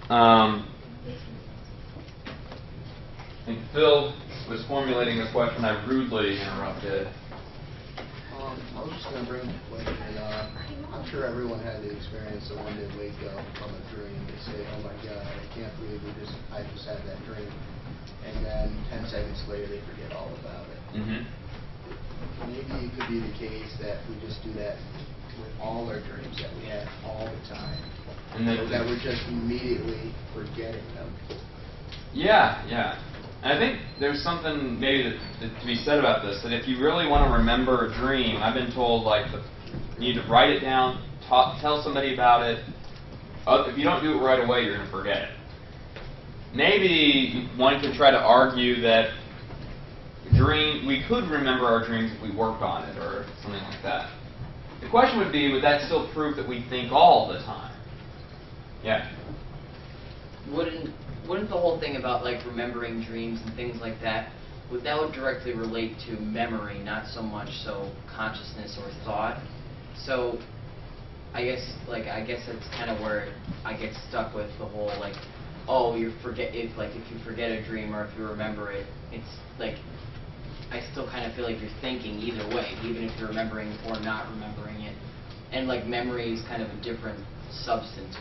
And Phil was formulating a question. I rudely interrupted. I was just going to bring up a question. I'm sure everyone had the experience of when they wake up from a dream. They say, "Oh my God, I can't believe I just had that dream," and then 10 seconds later they forget all about it. Mm-hmm. Maybe it could be the case that we just do that with all our dreams that we have all the time, And that we're just immediately forgetting them. Yeah, yeah. And I think there's something maybe to be said about this, that if you really want to remember a dream, I've been told you need to write it down, tell somebody about it. If you don't do it right away, you're going to forget it. Maybe one could try to argue that we could remember our dreams if we worked on it or something like that. The question would be, would that still prove that we think all the time? Yeah. Wouldn't the whole thing about like remembering dreams and things like that, would directly relate to memory, not so much so consciousness or thought? So I guess that's kind of where I get stuck with the whole like, oh, if you forget a dream or if you remember it, it's like I still kind of feel like you're thinking either way, even if you're remembering or not remembering it. And like memory is kind of a different substance.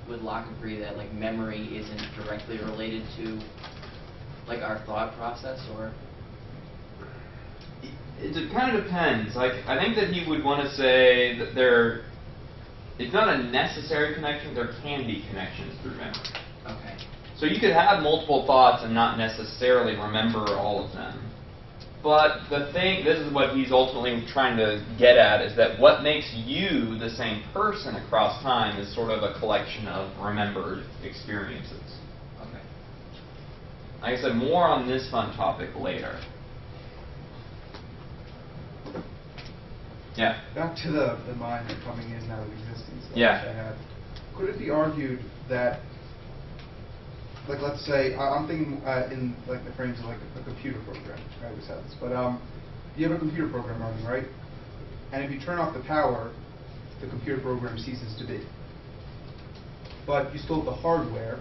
Would Locke agree that like memory isn't directly related to like our thought process, or? It kind of depends. Like, I think that he would want to say that it's not a necessary connection. There can be connections through memory. Okay. So you could have multiple thoughts and not necessarily remember all of them. But this is what he's ultimately trying to get at, is that what makes you the same person across time is sort of a collection of remembered experiences. Okay. Like I said, more on this fun topic later. Yeah? Back to the mind coming in and out of existence that Yeah. I had. Could it be argued that, like, let's say, I'm thinking in like the frames of like a computer program. I always have this, but you have a computer program running, right? And if you turn off the power, the computer program ceases to be. But you still have the hardware.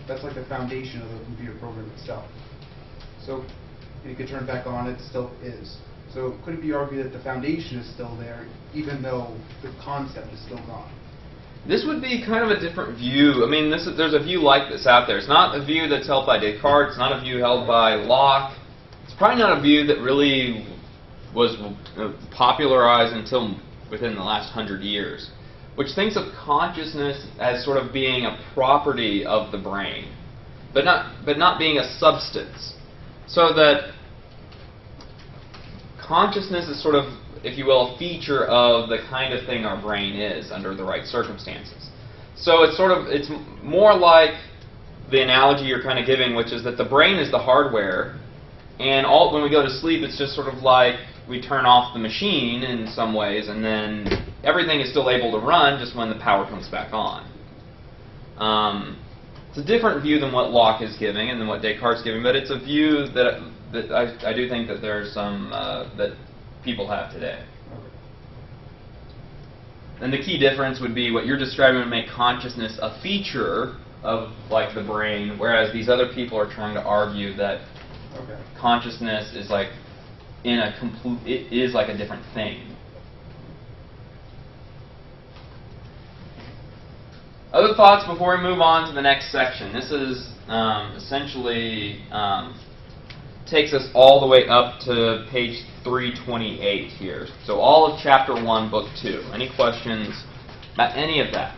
That's like the foundation of the computer program itself. So if you could turn it back on, it still is. So could it be argued that the foundation is still there, even though the concept is still gone? This would be kind of a different view. I mean, there's a view like this out there. It's not a view that's held by Descartes. It's not a view held by Locke. It's probably not a view that really was popularized until within the last 100 years, which thinks of consciousness as sort of being a property of the brain, but not being a substance. So that consciousness is sort of, if you will, a feature of the kind of thing our brain is under the right circumstances. So it's more like the analogy you're kind of giving, which is that the brain is the hardware, and when we go to sleep, it's just sort of like we turn off the machine in some ways, and then everything is still able to run just when the power comes back on. It's a different view than what Locke is giving and than what Descartes is giving, but it's a view that I do think that there's some that people have today. And the key difference would be what you're describing would make consciousness a feature of like the brain, whereas these other people are trying to argue that consciousness is like it is like a different thing. Other thoughts before we move on to the next section. This is essentially takes us all the way up to page 328 here. So all of chapter 1, book 2. Any questions about any of that?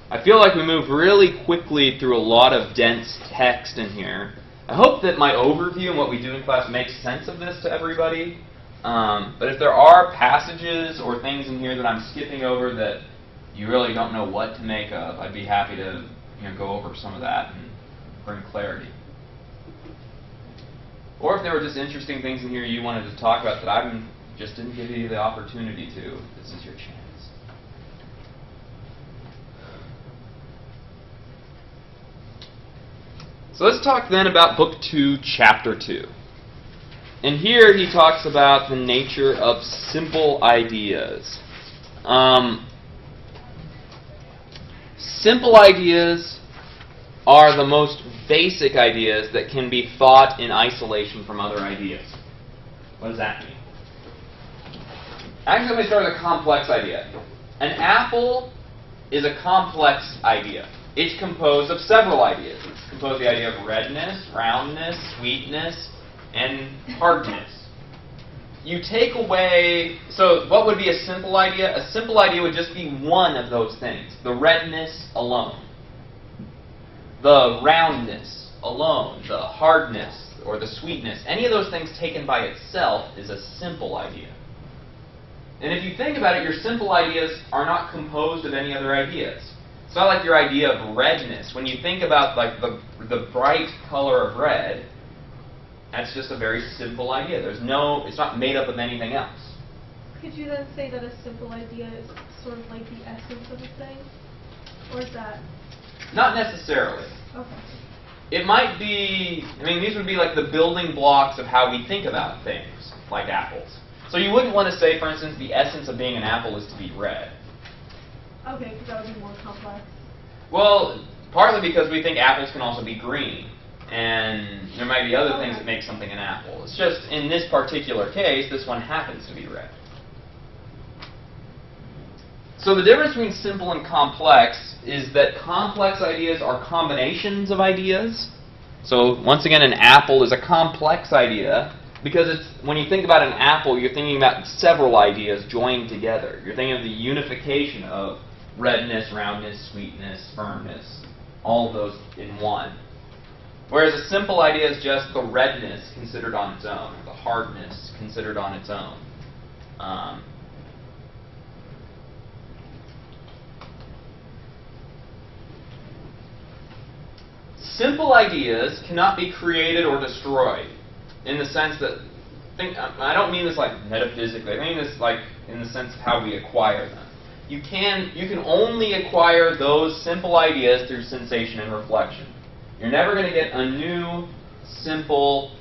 I feel like we moved really quickly through a lot of dense text in here. I hope that my overview and what we do in class makes sense of this to everybody. But if there are passages or things in here that I'm skipping over that you really don't know what to make of, I'd be happy to go over some of that and bring clarity. Or if there were just interesting things in here you wanted to talk about that I just didn't give you the opportunity to, this is your chance. So let's talk then about book 2, chapter 2. And here he talks about the nature of simple ideas. Simple ideas are the most basic ideas that can be thought in isolation from other ideas. What does that mean? Actually, let me start with a complex idea. An apple is a complex idea. It's composed of several ideas. It's composed of the idea of redness, roundness, sweetness, and hardness. You take away, so what would be a simple idea? A simple idea would just be one of those things. The redness alone. The roundness alone. The hardness or the sweetness. Any of those things taken by itself is a simple idea. And if you think about it, your simple ideas are not composed of any other ideas. It's not like your idea of redness. When you think about like the bright color of red, that's just a very simple idea. It's not made up of anything else. Could you then say that a simple idea is sort of like the essence of a thing? Or is that? Not necessarily. Okay. It might be, these would be like the building blocks of how we think about things, like apples. So you wouldn't want to say, for instance, the essence of being an apple is to be red. Okay, because that would be more complex. Well, partly because we think apples can also be green. And there might be other things that make something an apple. It's just, in this particular case, this one happens to be red. So the difference between simple and complex is that complex ideas are combinations of ideas. So once again, an apple is a complex idea because when you think about an apple, you're thinking about several ideas joined together. You're thinking of the unification of redness, roundness, sweetness, firmness, all of those in one. Whereas a simple idea is just the redness considered on its own, the hardness considered on its own. Simple ideas cannot be created or destroyed in the sense that, I don't mean this like metaphysically, I mean this like in the sense of how we acquire them. You can only acquire those simple ideas through sensation and reflection. You're never going to get a new, simple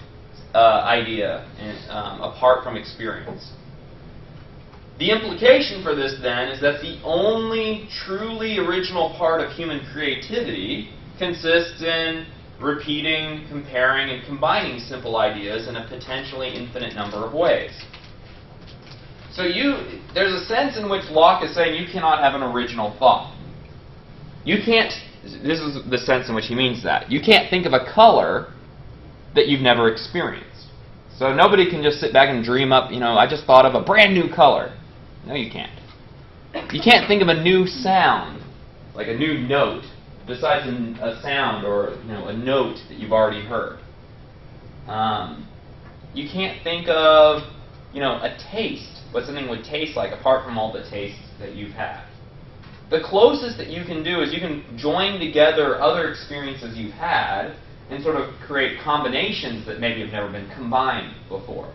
idea apart from experience. The implication for this, then, is that the only truly original part of human creativity consists in repeating, comparing, and combining simple ideas in a potentially infinite number of ways. So there's a sense in which Locke is saying you cannot have an original thought. You can't. This is the sense in which he means that. You can't think of a color that you've never experienced. So nobody can just sit back and dream up, I just thought of a brand new color. No, you can't. You can't think of a new sound, like a new note, besides a sound or a note that you've already heard. You can't think of, a taste, what something would taste like apart from all the tastes that you've had. The closest that you can do is you can join together other experiences you've had and sort of create combinations that maybe have never been combined before.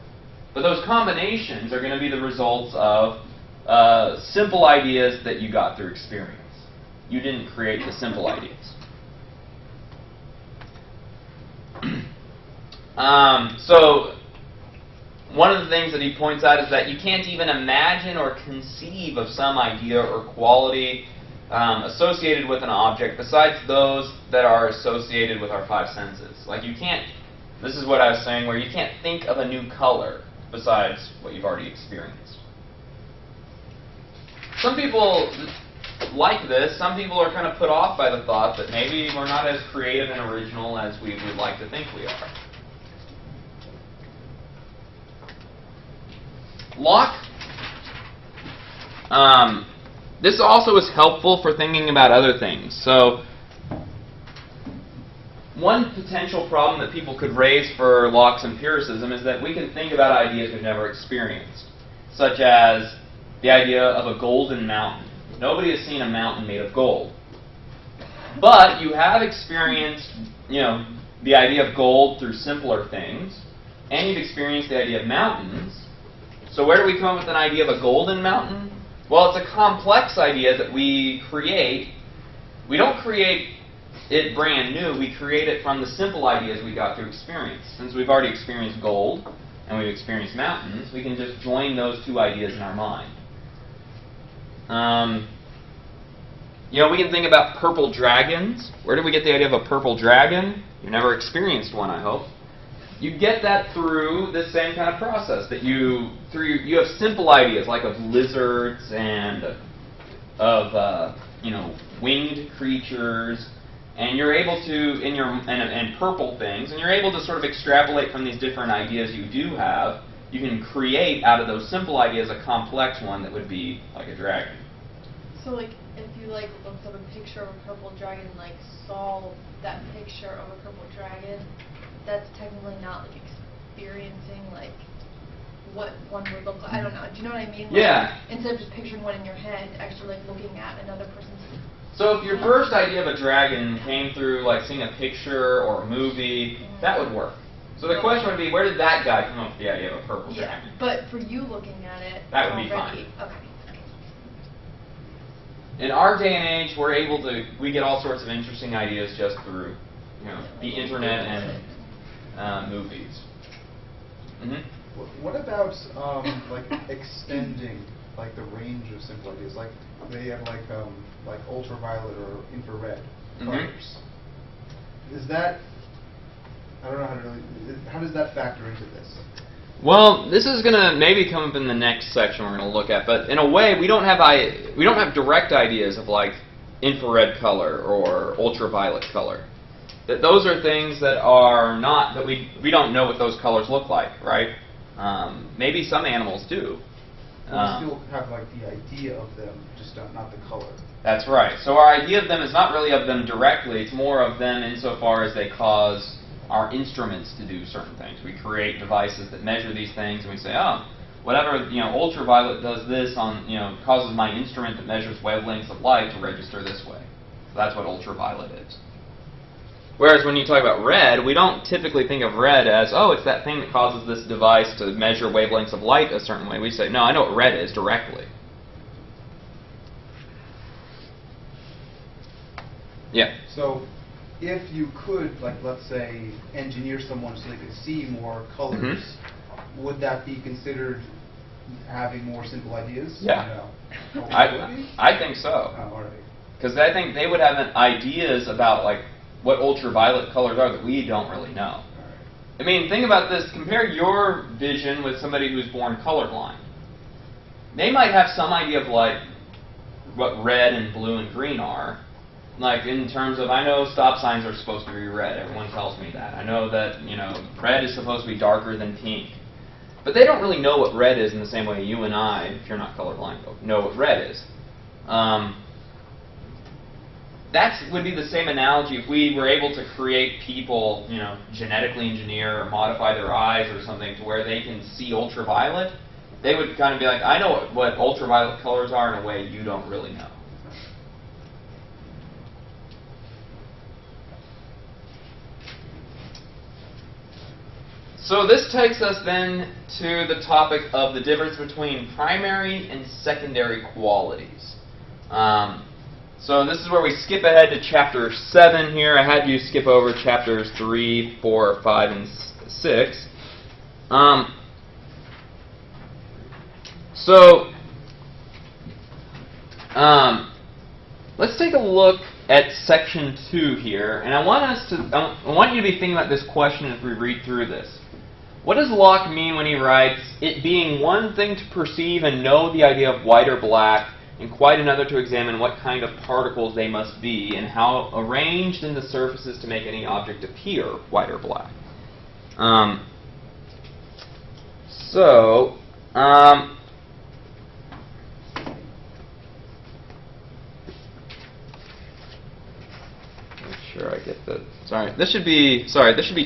But those combinations are going to be the results of simple ideas that you got through experience. You didn't create the simple ideas. So one of the things that he points out is that you can't even imagine or conceive of some idea or quality associated with an object besides those that are associated with our five senses. Like you can't, this is what I was saying, where you can't think of a new color besides what you've already experienced. Some people like this. Some people are kind of put off by the thought that maybe we're not as creative and original as we would like to think we are. Locke, this also is helpful for thinking about other things. So one potential problem that people could raise for Locke's empiricism is that we can think about ideas we've never experienced, such as the idea of a golden mountain. Nobody has seen a mountain made of gold. But you have experienced, the idea of gold through simpler things, and you've experienced the idea of mountains. So where do we come up with an idea of a golden mountain? Well, it's a complex idea that we create. We don't create it brand new. We create it from the simple ideas we got through experience. Since we've already experienced gold and we've experienced mountains, we can just join those two ideas in our mind. You know, we can think about purple dragons. Where did we get the idea of a purple dragon? You've never experienced one, I hope. You get that through the same kind of process that you have simple ideas like of lizards and of winged creatures, and you're able to and purple things, and you're able to sort of extrapolate from these different ideas you do have. You can create out of those simple ideas a complex one that would be like a dragon. So like if you like looked up a picture of a purple dragon, like saw that picture of a purple dragon, that's technically not like experiencing like what one would look like. I don't know. Do you know what I mean? Like, Yeah. Instead of just picturing one in your head, actually like looking at another person's. So if your first idea of a dragon came through like seeing a picture or a movie, that would work. So the question would be, where did that guy come up with the idea of a purple dragon? But for you looking at it, That would be already, fine. Okay. In our day and age, we get all sorts of interesting ideas just through, the internet and movies. Mm-hmm. What about like extending like the range of simple ideas? Like they have like ultraviolet or infrared colors. Is that, I don't know how to really, how does that factor into this? Well, this is going to maybe come up in the next section we're going to look at, but in a way we don't have direct ideas of like infrared color or ultraviolet color. That those are things that are not, that we don't know what those colors look like, right? Maybe some animals do. We still have like the idea of them, just not the color. That's right. So our idea of them is not really of them directly, it's more of them insofar as they cause our instruments to do certain things. We create devices that measure these things, and we say, oh, whatever, ultraviolet does this on, causes my instrument that measures wavelengths of light to register this way. So that's what ultraviolet is. Whereas when you talk about red, we don't typically think of red as, oh, it's that thing that causes this device to measure wavelengths of light a certain way. We say, no, I know what red is directly. Yeah. So if you could, like, let's say, engineer someone so they could see more colors, would that be considered having more simple ideas? Yeah. No? I think so. Oh, all right. Because I think they would have ideas about like what ultraviolet colors are that we don't really know. I mean, think about this. Compare your vision with somebody who's born colorblind. They might have some idea of like what red and blue and green are. Like in terms of, I know stop signs are supposed to be red. Everyone tells me that. I know that, red is supposed to be darker than pink. But they don't really know what red is in the same way you and I, if you're not colorblind, know what red is. That would be the same analogy if we were able to create people, genetically engineer or modify their eyes or something to where they can see ultraviolet. They would kind of be like, I know what ultraviolet colors are in a way you don't really know. So this takes us then to the topic of the difference between primary and secondary qualities. So this is where we skip ahead to chapter 7 here. I had you skip over chapters 3, 4, 5, and 6. Let's take a look at section 2 here, and I want you to be thinking about this question as we read through this. What does Locke mean when he writes, "It being one thing to perceive and know the idea of white or black, and quite another to examine what kind of particles they must be, and how arranged in the surfaces to make any object appear white or black"? Make sure I get the. This should be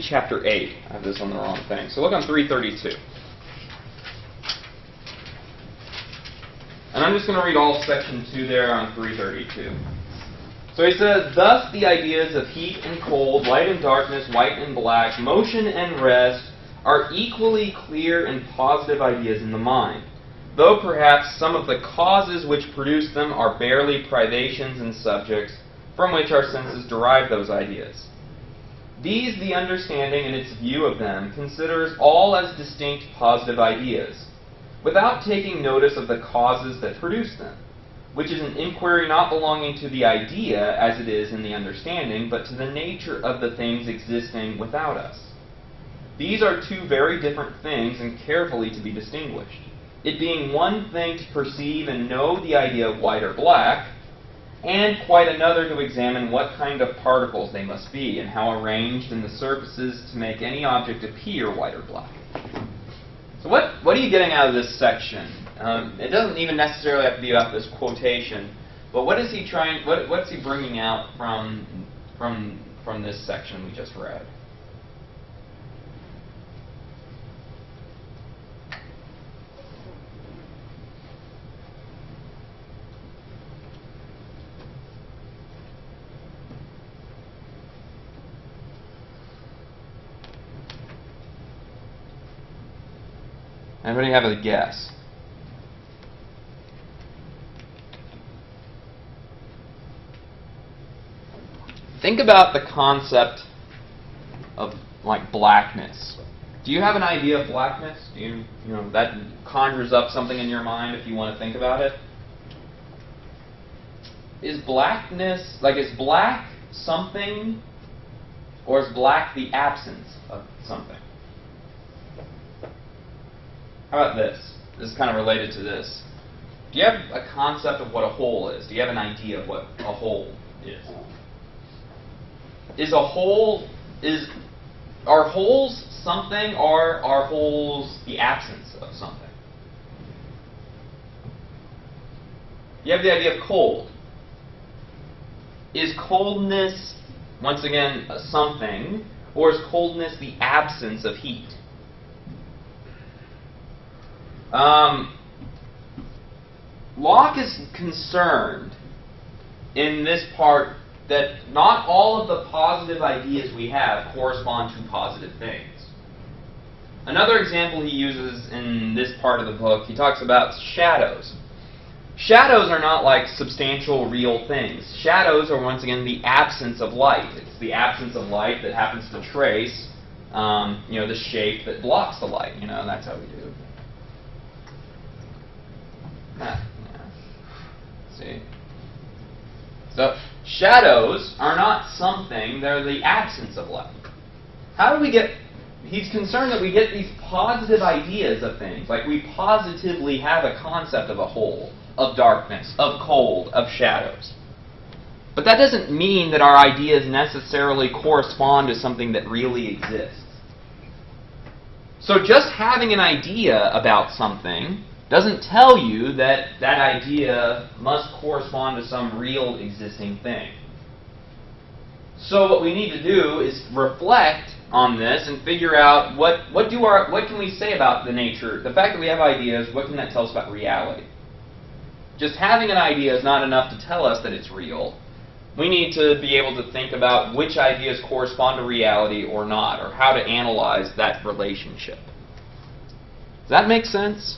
chapter 8. I have this on the wrong thing. So look on 332. And I'm just going to read all section 2 there on 332. So he says, "Thus the ideas of heat and cold, light and darkness, white and black, motion and rest, are equally clear and positive ideas in the mind, though perhaps some of the causes which produce them are barely privations and subjects from which our senses derive those ideas. These the understanding in its view of them considers all as distinct positive ideas, without taking notice of the causes that produce them, which is an inquiry not belonging to the idea as it is in the understanding, but to the nature of the things existing without us. These are two very different things and carefully to be distinguished. It being one thing to perceive and know the idea of white or black, and quite another to examine what kind of particles they must be, and how arranged in the surfaces to make any object appear white or black. So what are you getting out of this section? It doesn't even necessarily have to be about this quotation, but what is he trying? What's he bringing out from this section we just read? Anybody have a guess? Think about the concept of like blackness. Do you have an idea of blackness? Do you know that conjures up something in your mind if you want to think about it? Is blackness, like, is black something, or is black the absence of something? How about this? This is kind of related to this. Do you have a concept of what a whole is? Do you have an idea of what a whole is? Are holes something, or are holes the absence of something? You have the idea of cold. Is coldness, once again, something, or is coldness the absence of heat? Locke is concerned in this part that not all of the positive ideas we have correspond to positive things. Another example he uses in this part of the book, he talks about shadows. Shadows are not like substantial, real things. Shadows are, once again, the absence of light. It's the absence of light that happens to trace, the shape that blocks the light. That's how we do. See? So, shadows are not something, they're the absence of light. How do we get... He's concerned that we get these positive ideas of things, like we positively have a concept of a whole, of darkness, of cold, of shadows. But that doesn't mean that our ideas necessarily correspond to something that really exists. So just having an idea about something doesn't tell you that that idea must correspond to some real existing thing. So what we need to do is reflect on this and figure out what can we say about the nature, the fact that we have ideas, what can that tell us about reality? Just having an idea is not enough to tell us that it's real. We need to be able to think about which ideas correspond to reality or not, or how to analyze that relationship. Does that make sense?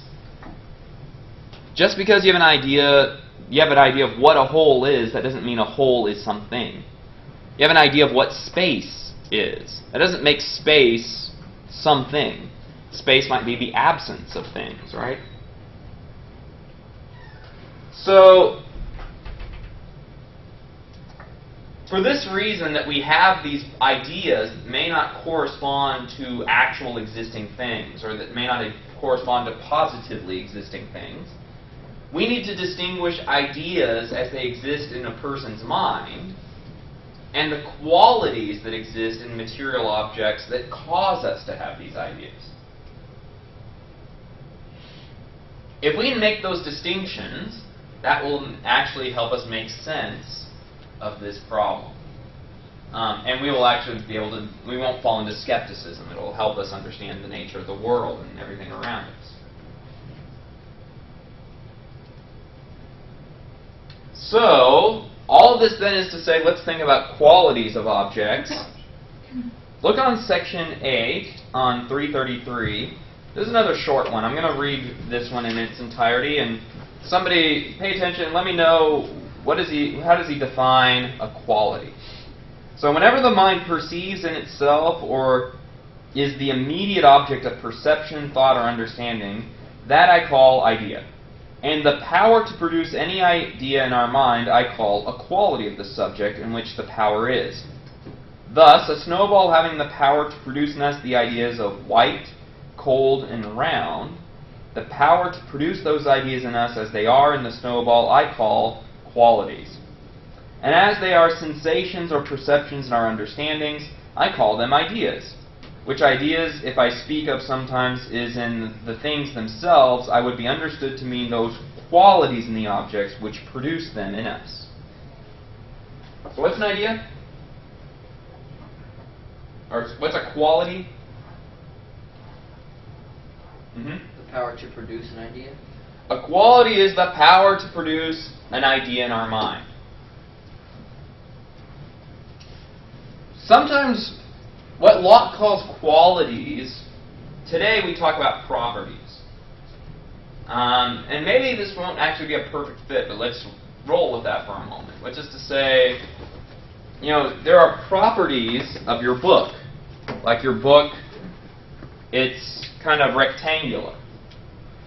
Just because you have an idea of what a whole is, that doesn't mean a whole is something. You have an idea of what space is. That doesn't make space something. Space might be the absence of things, right? So, for this reason that we have these ideas that may not correspond to actual existing things, or that may not correspond to positively existing things, we need to distinguish ideas as they exist in a person's mind and the qualities that exist in material objects that cause us to have these ideas. If we can make those distinctions, that will actually help us make sense of this problem. And we will actually be able to, we won't fall into skepticism. It will help us understand the nature of the world and everything around us. So, all of this then is to say, let's think about qualities of objects. Look on section 8 on 333. This is another short one. I'm going to read this one in its entirety, and somebody pay attention and let me know how does he define a quality. So whenever the mind perceives in itself or is the immediate object of perception, thought, or understanding, that I call idea. And the power to produce any idea in our mind I call a quality of the subject in which the power is. Thus, a snowball having the power to produce in us the ideas of white, cold, and round, the power to produce those ideas in us as they are in the snowball I call qualities. And as they are sensations or perceptions in our understandings, I call them ideas. Which ideas, if I speak of sometimes, is in the things themselves, I would be understood to mean those qualities in the objects which produce them in us. So what's an idea? Or what's a quality? The power to produce an idea? A quality is the power to produce an idea in our mind. Sometimes what Locke calls qualities, today we talk about properties. And maybe this won't actually be a perfect fit, but let's roll with that for a moment. Which is to say, there are properties of your book. Like your book, it's kind of rectangular.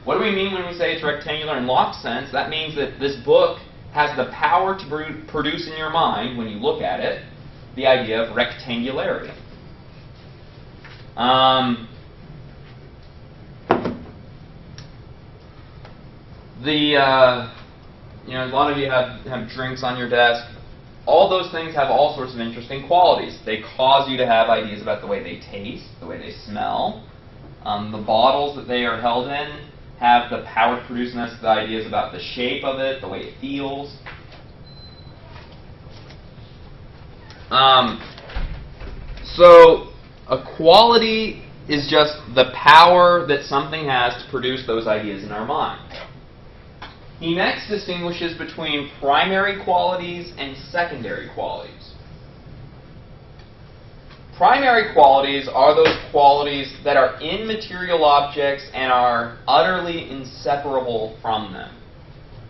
What do we mean when we say it's rectangular in Locke's sense? That means that this book has the power to produce in your mind, when you look at it, the idea of rectangularity. A lot of you have drinks on your desk. All those things have all sorts of interesting qualities. They cause you to have ideas about the way they taste, the way they smell. The bottles that they are held in have the power to produce in us the ideas about the shape of it, the way it feels. So a quality is just the power that something has to produce those ideas in our mind. He next distinguishes between primary qualities and secondary qualities. Primary qualities are those qualities that are in material objects and are utterly inseparable from them.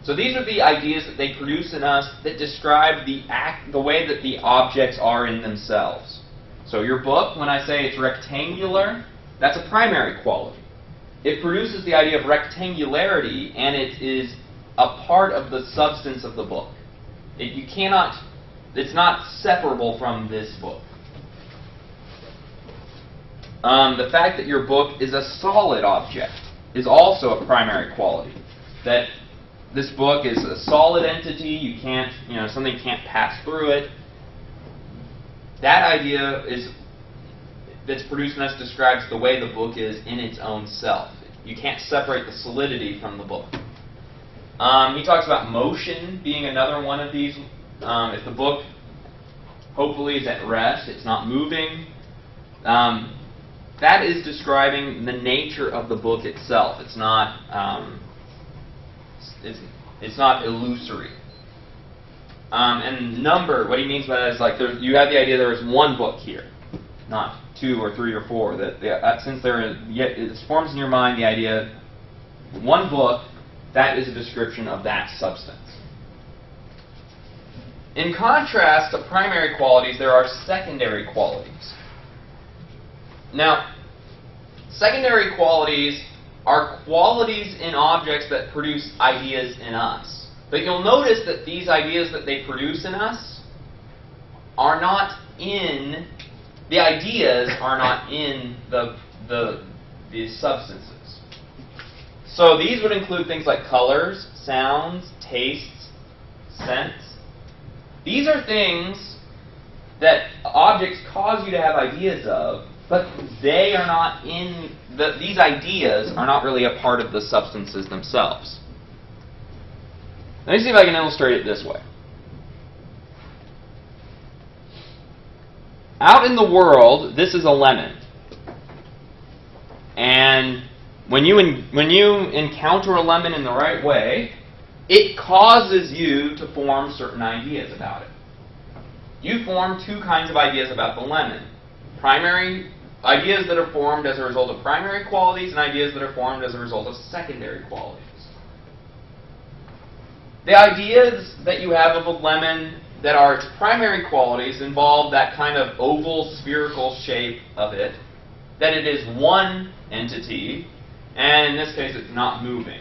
So these are the ideas that they produce in us that describe the way that the objects are in themselves. So your book, when I say it's rectangular, that's a primary quality. It produces the idea of rectangularity, and it is a part of the substance of the book. It's not separable from this book. The fact that your book is a solid object is also a primary quality. That this book is a solid entity, something can't pass through it. That idea that's produced in us describes the way the book is in its own self. You can't separate the solidity from the book. He talks about motion being another one of these. If the book hopefully is at rest, it's not moving, that is describing the nature of the book itself. It's not illusory. And number, what he means by that is like you have the idea there is one book here, not 2 or 3 or 4. Since it forms in your mind the idea one book, that is a description of that substance. In contrast to primary qualities, there are secondary qualities. Now, secondary qualities are qualities in objects that produce ideas in us. But you'll notice that these ideas that they produce in us are not in, the ideas are not in the substances. So these would include things like colors, sounds, tastes, scents. These are things that objects cause you to have ideas of, but they are not in, these ideas are not really a part of the substances themselves. Let me see if I can illustrate it this way. Out in the world, this is a lemon. And when you encounter a lemon in the right way, it causes you to form certain ideas about it. You form 2 kinds of ideas about the lemon. Primary ideas that are formed as a result of primary qualities and ideas that are formed as a result of secondary qualities. The ideas that you have of a lemon that are its primary qualities involve that kind of oval, spherical shape of it, that it is one entity, and in this case it's not moving.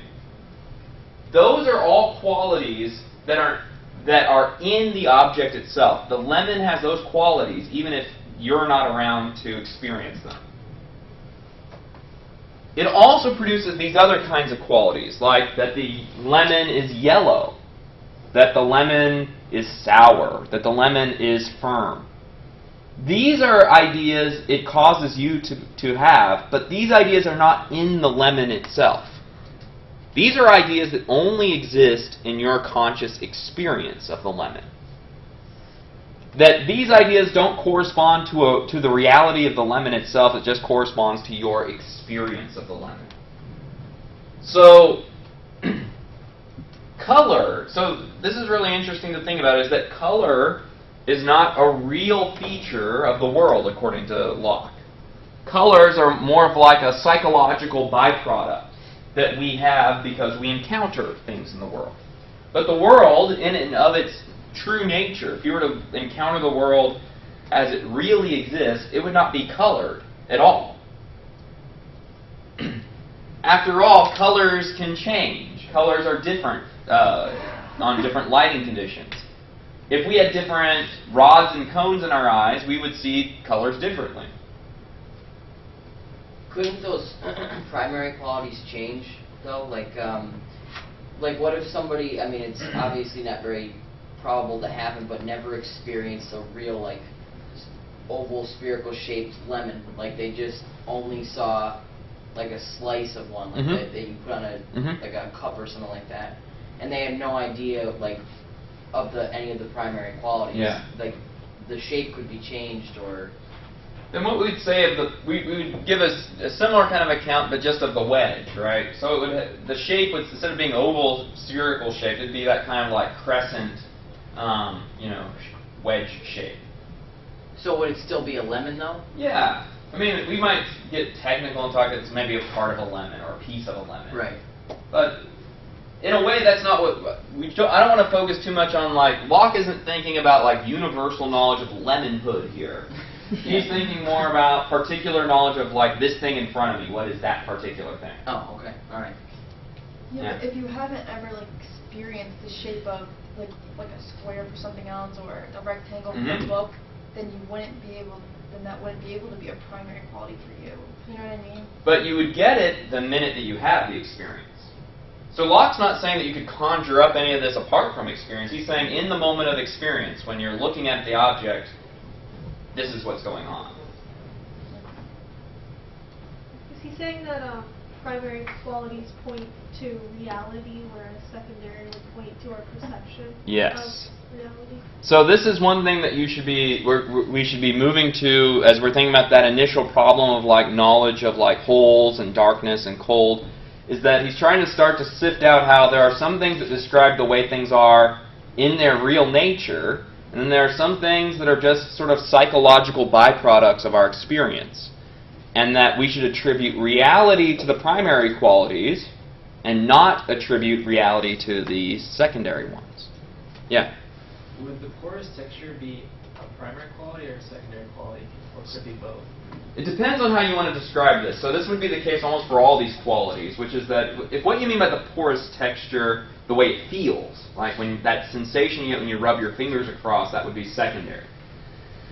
those are all qualities that are in the object itself. The lemon has those qualities even if you're not around to experience them. It also produces these other kinds of qualities, like that the lemon is yellow, that the lemon is sour, that the lemon is firm. These are ideas it causes you to have, but these ideas are not in the lemon itself. These are ideas that only exist in your conscious experience of the lemon. That these ideas don't correspond to the reality of the lemon itself, it just corresponds to your experience of the lemon. So, color, so this is really interesting to think about, is that color is not a real feature of the world, according to Locke. Colors are more of like a psychological byproduct that we have because we encounter things in the world. But the world, in and of its true nature, if you were to encounter the world as it really exists, it would not be colored at all. After all, colors can change. Colors are different on different lighting conditions. If we had different rods and cones in our eyes, we would see colors differently. Couldn't those primary qualities change, though? Like what if somebody, I mean, it's obviously not very probable to happen, but never experienced a real, like, oval, spherical-shaped lemon. Like, they just only saw, like, a slice of one, like, that you put on a, like, a cup or something like that. And they had no idea, like, of any of the primary qualities. Yeah. Like, the shape could be changed, or... Then what we'd say is we would give a similar kind of account, but just of the wedge, right? So the shape would, instead of being oval, spherical shape, it'd be that kind of like crescent, wedge shape. So would it still be a lemon, though? Yeah. I mean, we might get technical and talk it's maybe a part of a lemon or a piece of a lemon. Right. But in a way, that's not what I don't want to focus too much on. Like, Locke isn't thinking about like universal knowledge of lemonhood here. He's thinking more about particular knowledge of like this thing in front of me. What is that particular thing? Oh, okay, all right. Yeah, but if you haven't ever like experienced the shape of like a square for something else or a rectangle for a book, then that wouldn't be able to be a primary quality for you. You know what I mean? But you would get it the minute that you have the experience. So Locke's not saying that you could conjure up any of this apart from experience. He's saying in the moment of experience, when you're looking at the object, this is what's going on. Is he saying that primary qualities point to reality, whereas secondary would point to our perception Yes. of reality? So this is one thing that we should be moving to as we're thinking about that initial problem of like knowledge of like holes and darkness and cold, is that he's trying to start to sift out how there are some things that describe the way things are in their real nature, and then there are some things that are just sort of psychological byproducts of our experience. And that we should attribute reality to the primary qualities and not attribute reality to the secondary ones. Yeah? Would the porous texture be a primary quality or a secondary quality? Or could it be both? It depends on how you want to describe this. So this would be the case almost for all these qualities, which is that if what you mean by the porous texture, the way it feels, like when that sensation you get when you rub your fingers across, that would be secondary.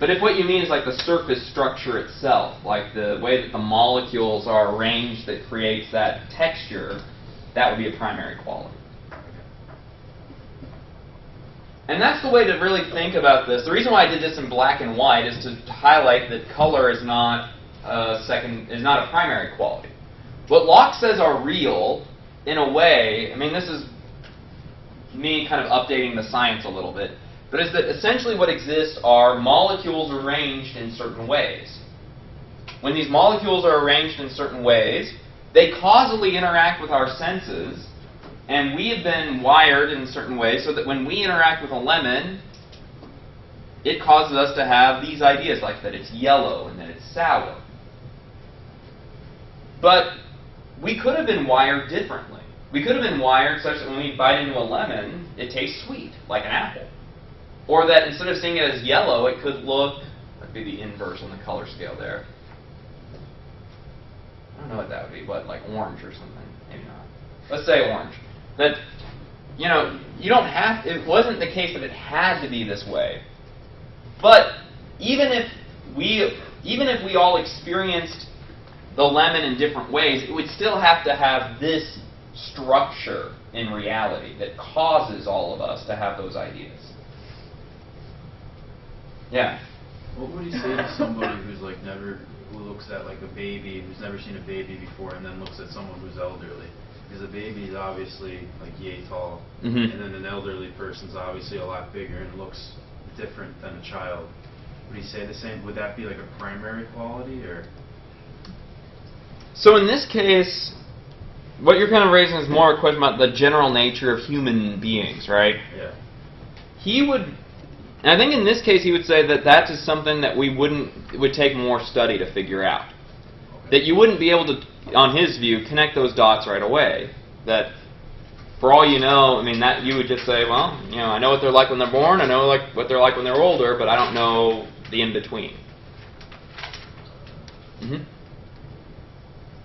But if what you mean is like the surface structure itself, like the way that the molecules are arranged that creates that texture, that would be a primary quality. And that's the way to really think about this. The reason why I did this in black and white is to highlight that color is not a primary quality. What Locke says are real, in a way, I mean, this is me kind of updating the science a little bit, but is that essentially what exists are molecules arranged in certain ways. When these molecules are arranged in certain ways, they causally interact with our senses, and we have been wired in certain ways so that when we interact with a lemon, it causes us to have these ideas, like that it's yellow and that it's sour. But we could have been wired differently. We could have been wired such that when we bite into a lemon, it tastes sweet, like an apple. Or that instead of seeing it as yellow, it could look, that'd be the inverse on the color scale there. I don't know what that would be, what, like orange or something? Maybe not. Let's say orange. That you don't have. It wasn't the case that it had to be this way. But even if we all experienced the lemon in different ways, it would still have to have this structure in reality that causes all of us to have those ideas. Yeah. What would you say to somebody who looks at like a baby, who's never seen a baby before, and then looks at someone who's elderly? Because a baby is obviously like yay tall, and then an elderly person's obviously a lot bigger and looks different than a child. Would you say the same? Would that be like a primary quality, or? So in this case, what you're kind of raising is more a question about the general nature of human beings, right? Yeah. He would, and I think in this case he would say that is something that it would take more study to figure out. Okay. That you wouldn't be able to, on his view, connect those dots right away. That for all you know, I mean, that you would just say, well, I know what they're like when they're born, I know what they're like when they're older, but I don't know the in-between.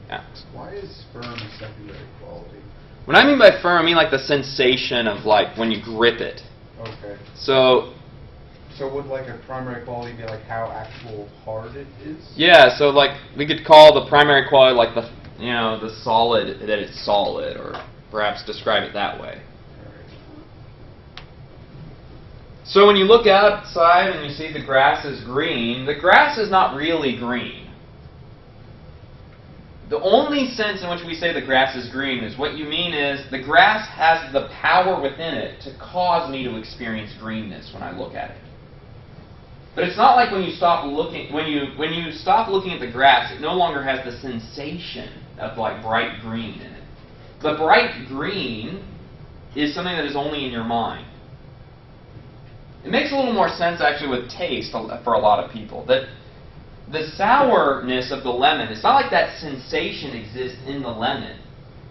Yeah. Why is sperm a secondary quality? When I mean by firm, I mean like the sensation of like when you grip it. Okay. So would like a primary quality be like how actual hard it is? Yeah, so like we could call the primary quality like the solid, that it's solid, or perhaps describe it that way. So when you look outside and you see the grass is green, the grass is not really green. The only sense in which we say the grass is green is what you mean is the grass has the power within it to cause me to experience greenness when I look at it. But it's not like when you stop looking at the grass, it no longer has the sensation of like bright green in it. The bright green is something that is only in your mind. It makes a little more sense actually with taste for a lot of people. That the sourness of the lemon, it's not like that sensation exists in the lemon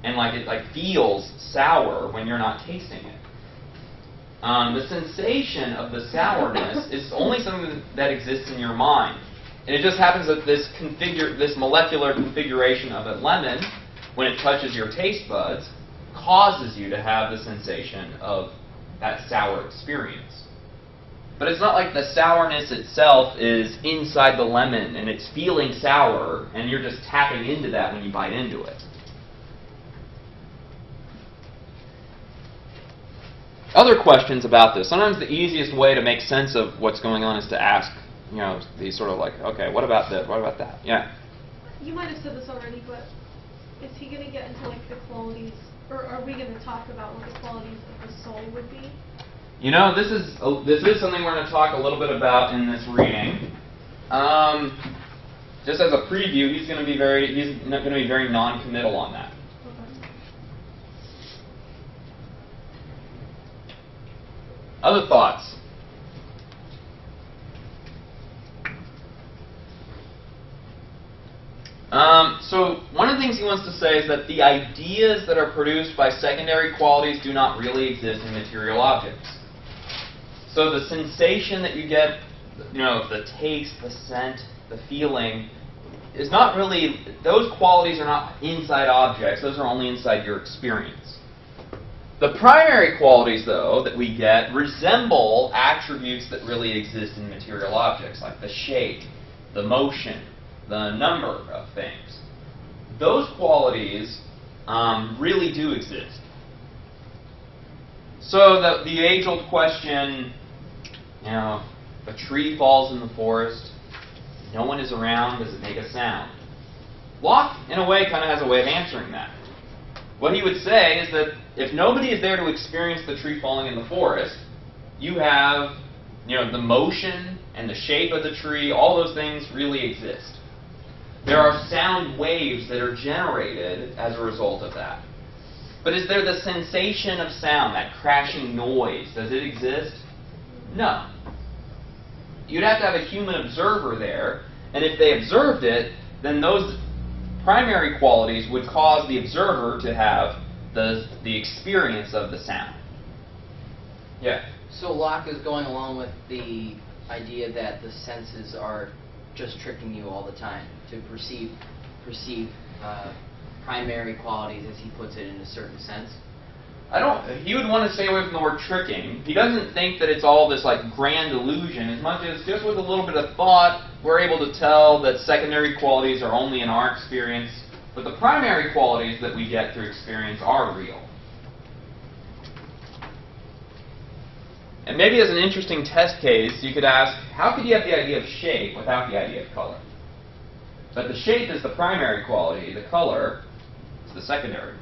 and like it like feels sour when you're not tasting it. The sensation of the sourness is only something that exists in your mind. And it just happens that this molecular configuration of a lemon, when it touches your taste buds, causes you to have the sensation of that sour experience. But it's not like the sourness itself is inside the lemon and it's feeling sour and you're just tapping into that when you bite into it. Other questions about this. Sometimes the easiest way to make sense of what's going on is to ask, these sort of like, okay, what about this? What about that? Yeah. You might have said this already, but is he going to get into like the qualities, or are we going to talk about what the qualities of the soul would be? This is something we're going to talk a little bit about in this reading. Just as a preview, he's going to be very non-committal on that. Okay. Other thoughts? So one of the things he wants to say is that the ideas that are produced by secondary qualities do not really exist in material objects. So the sensation that you get, the taste, the scent, the feeling, is not really, those qualities are not inside objects, those are only inside your experience. The primary qualities, though, that we get resemble attributes that really exist in material objects, like the shape, the motion, the number of things. Those qualities really do exist. So the age-old question, a tree falls in the forest, no one is around, does it make a sound? Locke, in a way, kind of has a way of answering that. What he would say is that if nobody is there to experience the tree falling in the forest, you have, the motion and the shape of the tree, all those things really exist. There are sound waves that are generated as a result of that. But is there the sensation of sound, that crashing noise? Does it exist? No. You'd have to have a human observer there, and if they observed it, then those primary qualities would cause the observer to have the experience of the sound. Yeah? So Locke is going along with the idea that the senses are just tricking you all the time to perceive primary qualities, as he puts it, in a certain sense. he would want to stay away from the word tricking. He doesn't think that it's all this like grand illusion, as much as just with a little bit of thought, we're able to tell that secondary qualities are only in our experience, but the primary qualities that we get through experience are real. And maybe as an interesting test case, you could ask, how could you have the idea of shape without the idea of color? But the shape is the primary quality, the color is the secondary one.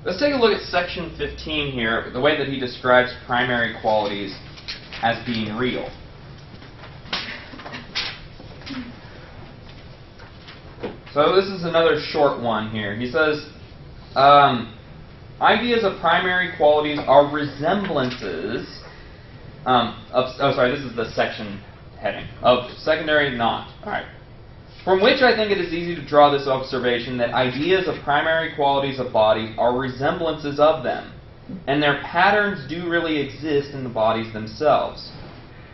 Let's take a look at section 15 here, the way that he describes primary qualities as being real. So this is another short one here. He says, ideas of primary qualities are resemblances this is the section heading, of secondary not. All right. From which I think it is easy to draw this observation that ideas of primary qualities of bodies are resemblances of them, and their patterns do really exist in the bodies themselves.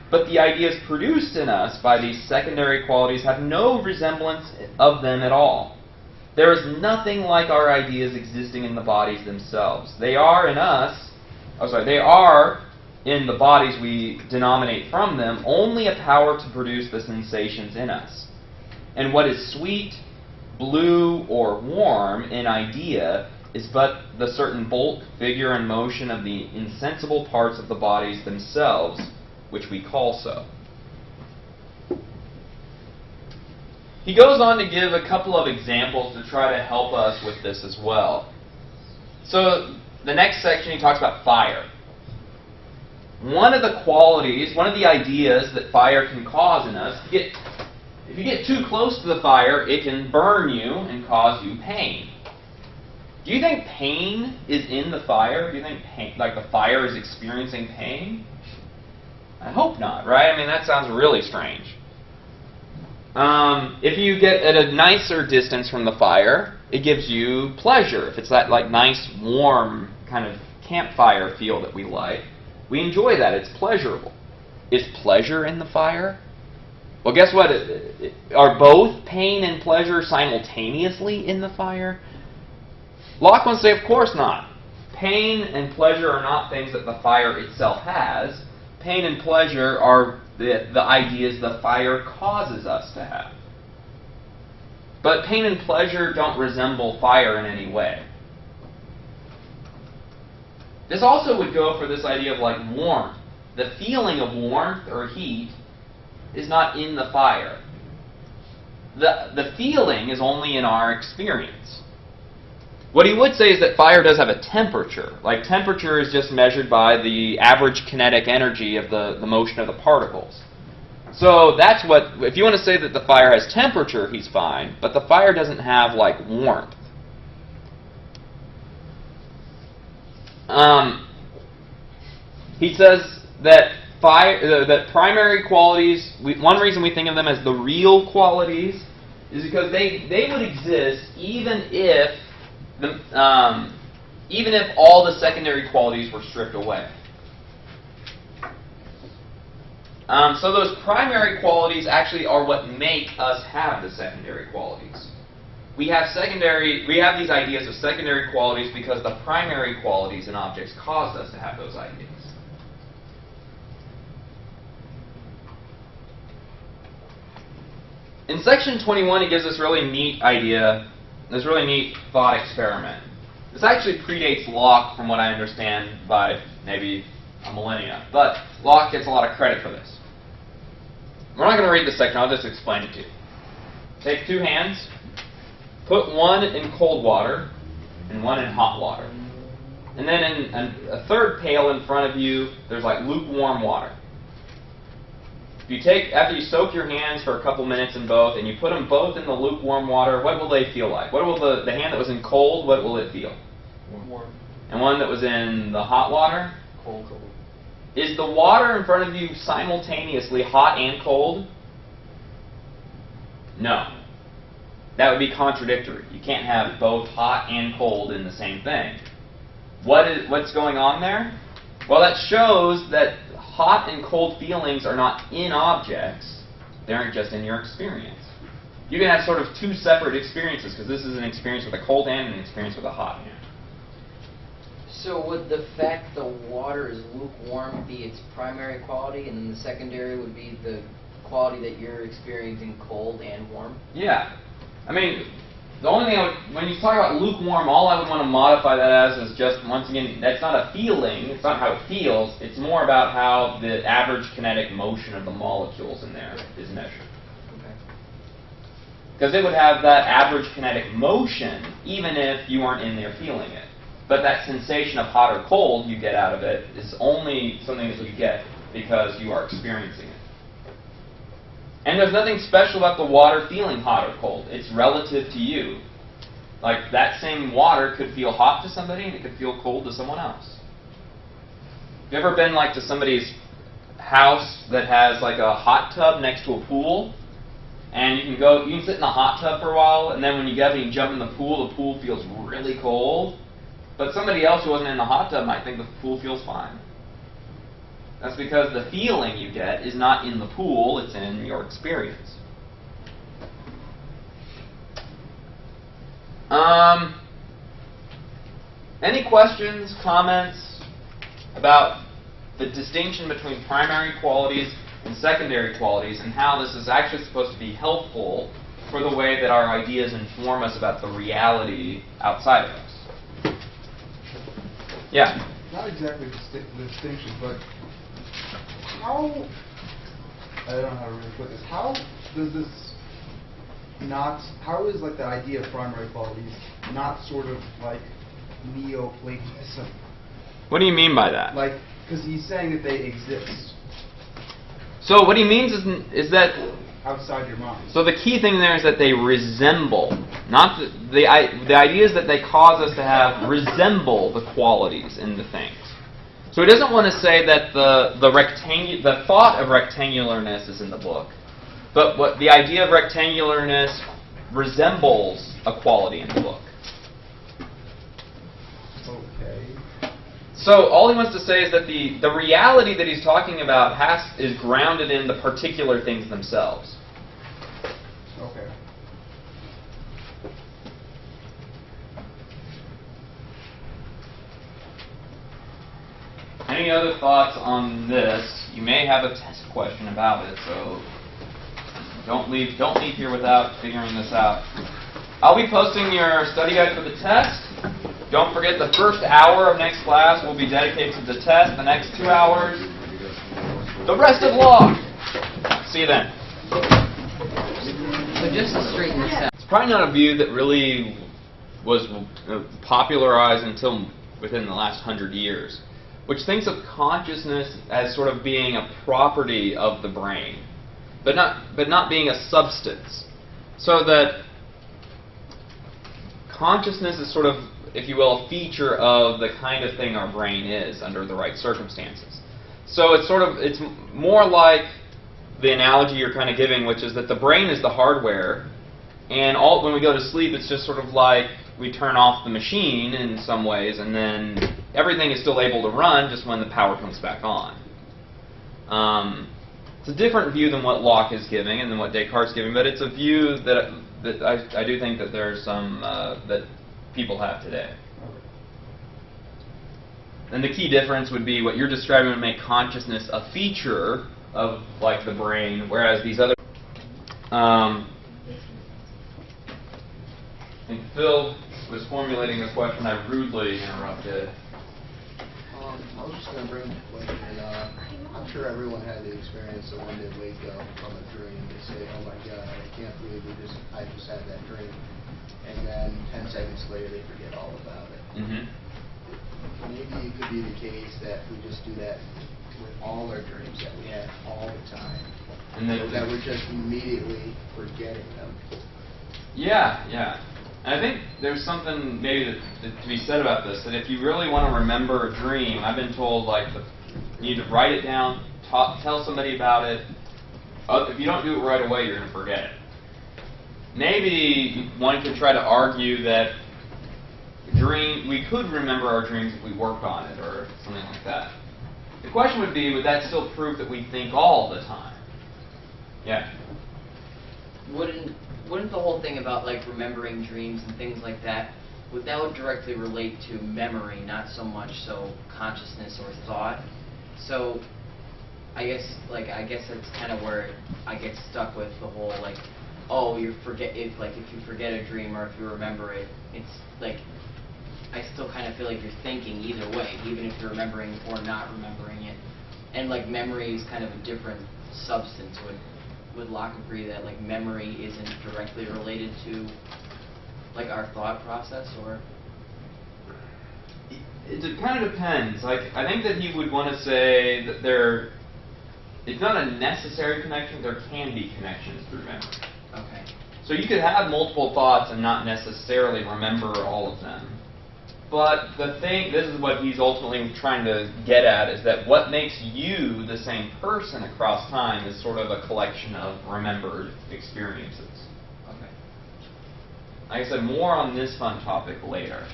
But the ideas produced in us by these secondary qualities have no resemblance of them at all. There is nothing like our ideas existing in the bodies themselves. They are in us, they are in the bodies we denominate from them only a power to produce the sensations in us. And what is sweet, blue, or warm in idea is but the certain bulk, figure, and motion of the insensible parts of the bodies themselves, which we call so. He goes on to give a couple of examples to try to help us with this as well. So the next section he talks about fire. One of the qualities, one of the ideas that fire can cause in us, if you get too close to the fire, it can burn you and cause you pain. Do you think pain is in the fire? Do you think the fire is experiencing pain? I hope not, right? I mean, that sounds really strange. If you get at a nicer distance from the fire, it gives you pleasure. If it's that nice, warm kind of campfire feel that we like, we enjoy that. It's pleasurable. Is pleasure in the fire? Well, guess what? Are both pain and pleasure simultaneously in the fire? Locke wants to say, of course not. Pain and pleasure are not things that the fire itself has. Pain and pleasure are the ideas the fire causes us to have. But pain and pleasure don't resemble fire in any way. This also would go for this idea of warmth. The feeling of warmth or heat is not in the fire. The feeling is only in our experience. What he would say is that fire does have a temperature. Temperature is just measured by the average kinetic energy of the motion of the particles. So that's what, if you want to say that the fire has temperature, he's fine, but the fire doesn't have warmth. He says that that primary qualities, one reason we think of them as the real qualities is because they would exist even if all the secondary qualities were stripped away. So those primary qualities actually are what make us have the secondary qualities. We have these ideas of secondary qualities because the primary qualities in objects caused us to have those ideas. In section 21, he gives this really neat idea, this really neat thought experiment. This actually predates Locke, from what I understand, by maybe a millennia. But Locke gets a lot of credit for this. We're not going to read this section, I'll just explain it to you. Take two hands, put one in cold water and one in hot water. And then in a third pail in front of you, there's lukewarm water. After you soak your hands for a couple minutes in both, and you put them both in the lukewarm water, what will they feel like? What will the hand that was in cold, what will it feel? Warm. And one that was in the hot water? Cold. Is the water in front of you simultaneously hot and cold? No. That would be contradictory. You can't have both hot and cold in the same thing. What's going on there? Well, that shows that hot and cold feelings are not in objects. They're just in your experience. You can have sort of two separate experiences, because this is an experience with a cold hand and an experience with a hot hand. So would the fact the water is lukewarm be its primary quality, and then the secondary would be the quality that you're experiencing cold and warm? Yeah. I mean, the only thing when you talk about lukewarm, all I would want to modify that as is just, once again, that's not a feeling, it's not how it feels, it's more about how the average kinetic motion of the molecules in there is measured. Because it would have that average kinetic motion even if you weren't in there feeling it. But that sensation of hot or cold you get out of it is only something that you get because you are experiencing it. And there's nothing special about the water feeling hot or cold. It's relative to you. Like, that same water could feel hot to somebody and it could feel cold to someone else. Have you ever been like to somebody's house that has like a hot tub next to a pool? And you can sit in the hot tub for a while, and then when you get up and you jump in the pool feels really cold. But somebody else who wasn't in the hot tub might think the pool feels fine. That's because the feeling you get is not in the pool, it's in your experience. Any questions, comments about the distinction between primary qualities and secondary qualities, and how this is actually supposed to be helpful for the way that our ideas inform us about the reality outside of us? Yeah? Not exactly the distinction, but how, I don't know how to really put this, how does this not, how is like the idea of primary qualities not sort of like Neoplatonism? What do you mean by that? Like, because he's saying that they exist. So what he means is that outside your mind. So the key thing there is that they resemble, not the idea is that they cause us to have resemble the qualities in the things. So he doesn't want to say that the thought of rectangularness is in the book, but what the idea of rectangularness resembles a quality in the book. Okay. So all he wants to say is that the reality that he's talking about is grounded in the particular things themselves. Okay. Any other thoughts on this? You may have a test question about it, so don't leave here without figuring this out. I'll be posting your study guide for the test. Don't forget the first hour of next class will be dedicated to the test. The next 2 hours, the rest of Locke. See you then. So just to straighten this out. It's probably not a view that really was popularized until within the last 100 years, which thinks of consciousness as sort of being a property of the brain, but not being a substance. So that consciousness is sort of, if you will, a feature of the kind of thing our brain is under the right circumstances. So it's more like the analogy you're kind of giving, which is that the brain is the hardware, and when we go to sleep, it's just sort of like we turn off the machine in some ways, and then everything is still able to run just when the power comes back on. It's a different view than what Locke is giving and than what Descartes is giving, but it's a view that I do think that there's some that people have today. And the key difference would be what you're describing would make consciousness a feature of like the brain, whereas these other and Phil was formulating a question I rudely interrupted. I was just going to bring up a question. I'm sure everyone had the experience of when they wake up from a dream. They say, "Oh my God, I can't believe I just had that dream," and then 10 seconds later they forget all about it. Mm-hmm. Maybe it could be the case that we just do that with all our dreams that we have all the time, And so that we're just immediately forgetting them. Yeah. And I think there's something maybe to be said about this, that if you really want to remember a dream, I've been told you need to write it down, tell somebody about it. If you don't do it right away, you're going to forget it. Maybe one could try to argue that we could remember our dreams if we work on it or something like that. The question would be, would that still prove that we think all the time? Yeah. Wouldn't wouldn't the whole thing about like remembering dreams and things like that, would that directly relate to memory, not so much so consciousness or thought? So I guess that's kind of where I get stuck with the whole like, oh, if you forget a dream or if you remember it, it's like I still kind of feel like you're thinking either way, even if you're remembering or not remembering it. And like memory is kind of a different substance. Would Locke agree that like memory isn't directly related to like our thought process, or? It kind of depends. Like, I think that he would want to say that it's not a necessary connection, there can be connections through memory. Okay. So you could have multiple thoughts and not necessarily remember all of them. But this is what he's ultimately trying to get at, is that what makes you the same person across time is sort of a collection of remembered experiences. Okay. Like I said, more on this fun topic later.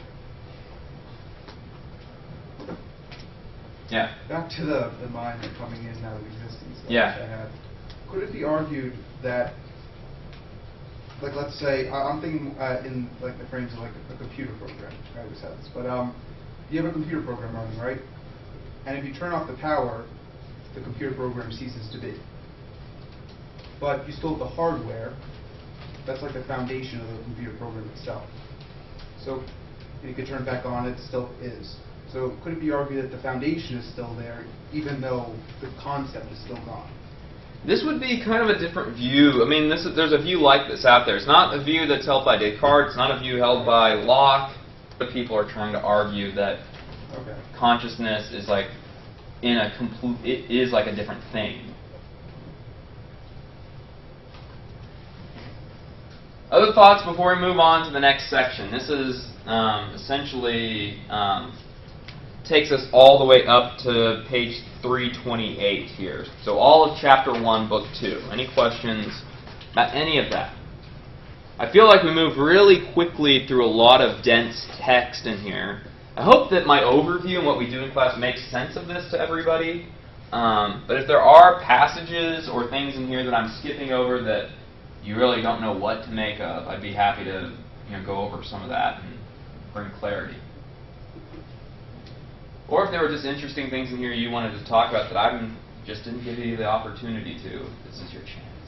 Yeah. Back to the mind and coming in and out of existence that Yeah. I had. Could it be argued that, like, let's say, I'm thinking in like the frames of like a computer program. I always have this, but you have a computer program running, right? And if you turn off the power, the computer program ceases to be. But you still have the hardware. That's like the foundation of the computer program itself. So you could turn it back on, it still is. So could it be argued that the foundation is still there, even though the concept is still gone? This would be kind of a different view. I mean, there's a view like this out there. It's not a view that's held by Descartes. It's not a view held by Locke. But people are trying to argue that consciousness is like it is like a different thing. Other thoughts before we move on to the next section. This is essentially takes us all the way up to page 328 here. So all of chapter 1, book 2. Any questions about any of that? I feel like we move really quickly through a lot of dense text in here. I hope that my overview and what we do in class makes sense of this to everybody. But if there are passages or things in here that I'm skipping over that you really don't know what to make of, I'd be happy to go over some of that and bring clarity. Or if there were just interesting things in here you wanted to talk about that I just didn't give you the opportunity to, this is your chance.